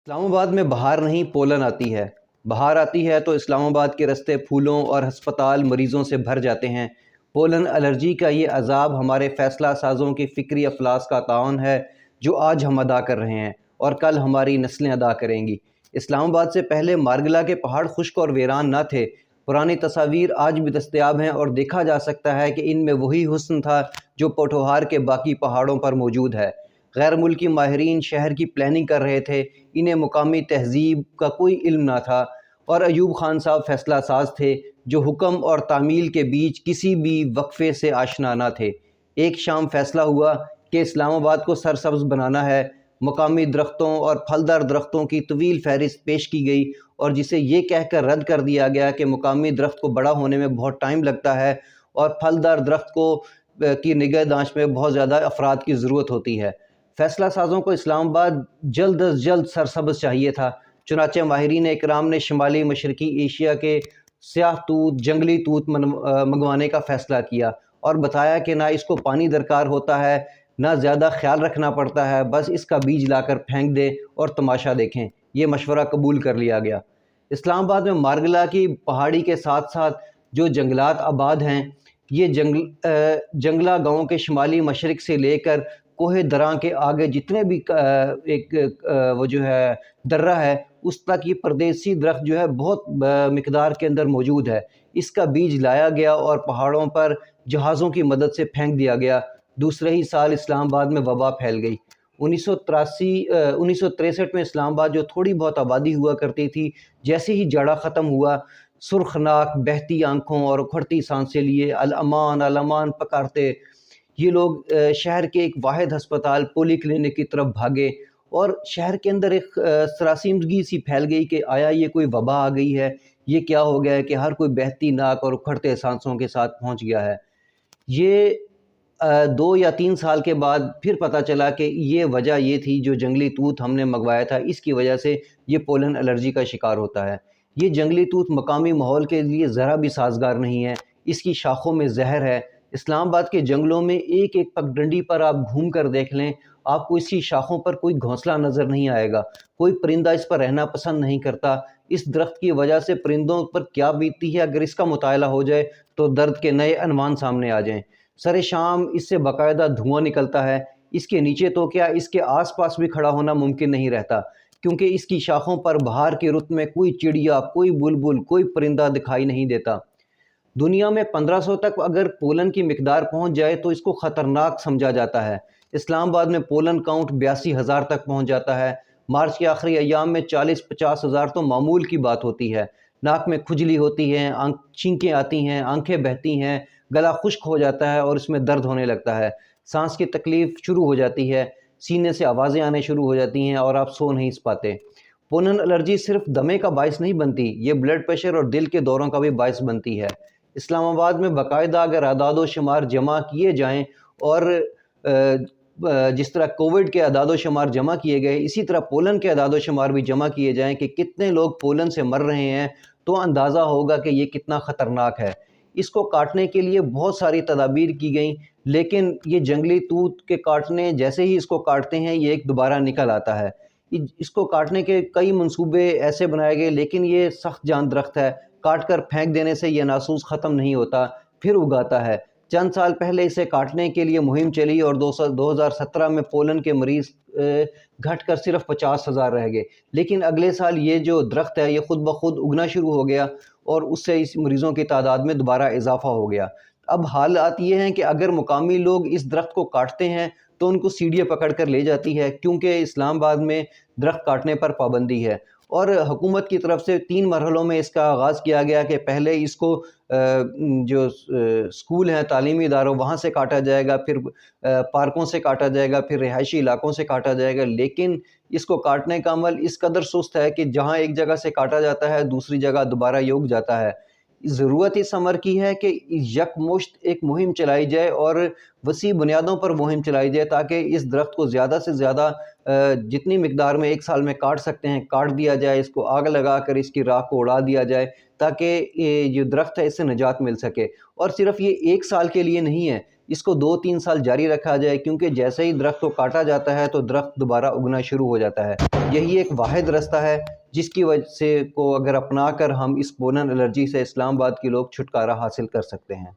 اسلام آباد میں بہار نہیں پولن آتی ہے۔ بہار آتی ہے تو اسلام آباد کے رستے پھولوں اور ہسپتال مریضوں سے بھر جاتے ہیں۔ پولن الرجی کا یہ عذاب ہمارے فیصلہ سازوں کے فکری افلاس کا تعاون ہے جو آج ہم ادا کر رہے ہیں اور کل ہماری نسلیں ادا کریں گی۔ اسلام آباد سے پہلے مارگلا کے پہاڑ خشک اور ویران نہ تھے۔ پرانی تصاویر آج بھی دستیاب ہیں اور دیکھا جا سکتا ہے کہ ان میں وہی حسن تھا جو پوٹھوہار کے باقی پہاڑوں پر موجود ہے۔ غیر ملکی ماہرین شہر کی پلاننگ کر رہے تھے، انہیں مقامی تہذیب کا کوئی علم نہ تھا، اور ایوب خان صاحب فیصلہ ساز تھے جو حکم اور تعمیل کے بیچ کسی بھی وقفے سے آشنا نہ تھے۔ ایک شام فیصلہ ہوا کہ اسلام آباد کو سرسبز بنانا ہے۔ مقامی درختوں اور پھلدار درختوں کی طویل فہرست پیش کی گئی اور جسے یہ کہہ کر رد کر دیا گیا کہ مقامی درخت کو بڑا ہونے میں بہت ٹائم لگتا ہے اور پھلدار درخت کی نگہداشت میں بہت زیادہ افراد کی ضرورت ہوتی ہے۔ فیصلہ سازوں کو اسلام آباد جلد از جلد سرسبز چاہیے تھا، چنانچہ ماہرین اکرام نے شمالی مشرقی ایشیا کے سیاہ توت جنگلی توت منگوانے کا فیصلہ کیا اور بتایا کہ نہ اس کو پانی درکار ہوتا ہے، نہ زیادہ خیال رکھنا پڑتا ہے، بس اس کا بیج لا کر پھینک دیں اور تماشا دیکھیں۔ یہ مشورہ قبول کر لیا گیا۔ اسلام آباد میں مارگلا کی پہاڑی کے ساتھ ساتھ جو جنگلات آباد ہیں، یہ جنگلہ گاؤں کے شمالی مشرق سے لے کر کوہ دراں کے آگے جتنے بھی وہ جو ہے درہ ہے اس تک یہ پردیسی درخت جو ہے بہت مقدار کے اندر موجود ہے۔ اس کا بیج لایا گیا اور پہاڑوں پر جہازوں کی مدد سے پھینک دیا گیا۔ دوسرے ہی سال اسلام آباد میں وبا پھیل گئی۔ 1963 میں اسلام آباد جو تھوڑی بہت آبادی ہوا کرتی تھی، جیسے ہی جاڑا ختم ہوا، سرخناک بہتی آنکھوں اور اکھڑتی سانسیں لیے الامان الامان پکارتے یہ لوگ شہر کے ایک واحد ہسپتال پولی کلینک کی طرف بھاگے، اور شہر کے اندر ایک سراسیمگی سی پھیل گئی کہ آیا یہ کوئی وبا آ گئی ہے، یہ کیا ہو گیا ہے کہ ہر کوئی بہتی ناک اور اکھڑتے سانسوں کے ساتھ پہنچ گیا ہے۔ یہ 2 یا 3 سال کے بعد پھر پتہ چلا کہ یہ وجہ یہ تھی جو جنگلی توت ہم نے منگوایا تھا، اس کی وجہ سے یہ پولن الرجی کا شکار ہوتا ہے۔ یہ جنگلی توت مقامی ماحول کے لیے ذرا بھی سازگار نہیں ہے، اس کی شاخوں میں زہر ہے۔ اسلام آباد کے جنگلوں میں ایک ایک پگڈنڈی پر آپ گھوم کر دیکھ لیں، آپ کو اس کی شاخوں پر کوئی گھونسلہ نظر نہیں آئے گا، کوئی پرندہ اس پر رہنا پسند نہیں کرتا۔ اس درخت کی وجہ سے پرندوں پر کیا بیتتی ہے اگر اس کا مطالعہ ہو جائے تو درد کے نئے عنوان سامنے آ جائیں۔ سر شام اس سے باقاعدہ دھواں نکلتا ہے، اس کے نیچے تو کیا اس کے آس پاس بھی کھڑا ہونا ممکن نہیں رہتا، کیونکہ اس کی شاخوں پر بہار کے رت میں کوئی چڑیا، کوئی بلبل، کوئی پرندہ دکھائی نہیں دیتا۔ دنیا میں 1500 تک اگر پولن کی مقدار پہنچ جائے تو اس کو خطرناک سمجھا جاتا ہے۔ اسلام آباد میں پولن کاؤنٹ 82,000 تک پہنچ جاتا ہے۔ مارچ کے آخری ایام میں 40-50 ہزار تو معمول کی بات ہوتی ہے۔ ناک میں کھجلی ہوتی ہے، چھینکیں آتی ہیں، آنکھیں بہتی ہیں، گلا خشک ہو جاتا ہے اور اس میں درد ہونے لگتا ہے، سانس کی تکلیف شروع ہو جاتی ہے، سینے سے آوازیں آنے شروع ہو جاتی ہیں اور آپ سو نہیں پاتے۔ پولن الرجی صرف دمے کا باعث نہیں بنتی، یہ بلڈ پریشر اور دل کے دوروں کا بھی باعث بنتی ہے۔ اسلام آباد میں باقاعدہ اگر اعداد و شمار جمع کیے جائیں اور جس طرح کووڈ کے اعداد و شمار جمع کیے گئے، اسی طرح پولن کے اعداد و شمار بھی جمع کیے جائیں کہ کتنے لوگ پولن سے مر رہے ہیں، تو اندازہ ہوگا کہ یہ کتنا خطرناک ہے۔ اس کو کاٹنے کے لیے بہت ساری تدابیر کی گئیں، لیکن یہ جنگلی توت کے کاٹنے جیسے ہی اس کو کاٹتے ہیں یہ ایک دوبارہ نکل آتا ہے۔ اس کو کاٹنے کے کئی منصوبے ایسے بنائے گئے، لیکن یہ سخت جان درخت ہے، کاٹ کر پھینک دینے سے یہ ناسوس ختم نہیں ہوتا، پھر اگاتا ہے۔ چند سال پہلے اسے کاٹنے کے لیے مہم چلی اور 2017 میں پولن کے مریض گھٹ کر صرف 50,000 رہ گئے، لیکن اگلے سال یہ جو درخت ہے یہ خود بخود اگنا شروع ہو گیا اور اس سے اس مریضوں کی تعداد میں دوبارہ اضافہ ہو گیا۔ اب حالات یہ ہیں کہ اگر مقامی لوگ اس درخت کو کاٹتے ہیں تو ان کو سیڑھیاں پکڑ کر لے جاتی ہے، کیونکہ اسلام آباد میں درخت کاٹنے پر پابندی ہے، اور حکومت کی طرف سے 3 مرحلوں میں اس کا آغاز کیا گیا کہ پہلے اس کو جو اسکول ہیں، تعلیمی اداروں، وہاں سے کاٹا جائے گا، پھر پارکوں سے کاٹا جائے گا، پھر رہائشی علاقوں سے کاٹا جائے گا، لیکن اس کو کاٹنے کا عمل اس قدر سست ہے کہ جہاں ایک جگہ سے کاٹا جاتا ہے دوسری جگہ دوبارہ یہ اگ جاتا ہے۔ ضرورت اس امر کی ہے کہ یکمشت ایک مہم چلائی جائے اور وسیع بنیادوں پر مہم چلائی جائے، تاکہ اس درخت کو زیادہ سے زیادہ جتنی مقدار میں ایک سال میں کاٹ سکتے ہیں کاٹ دیا جائے، اس کو آگ لگا کر اس کی راکھ کو اڑا دیا جائے، تاکہ یہ درخت ہے اس سے نجات مل سکے۔ اور صرف یہ ایک سال کے لیے نہیں ہے، اس کو 2-3 سال جاری رکھا جائے، کیونکہ جیسے ہی درخت کو کاٹا جاتا ہے تو درخت دوبارہ اگنا شروع ہو جاتا ہے۔ یہی ایک واحد رستہ ہے جس کی وجہ سے کو اگر اپنا کر ہم اس پولن الرجی سے اسلام آباد کے لوگ چھٹکارا حاصل کر سکتے ہیں۔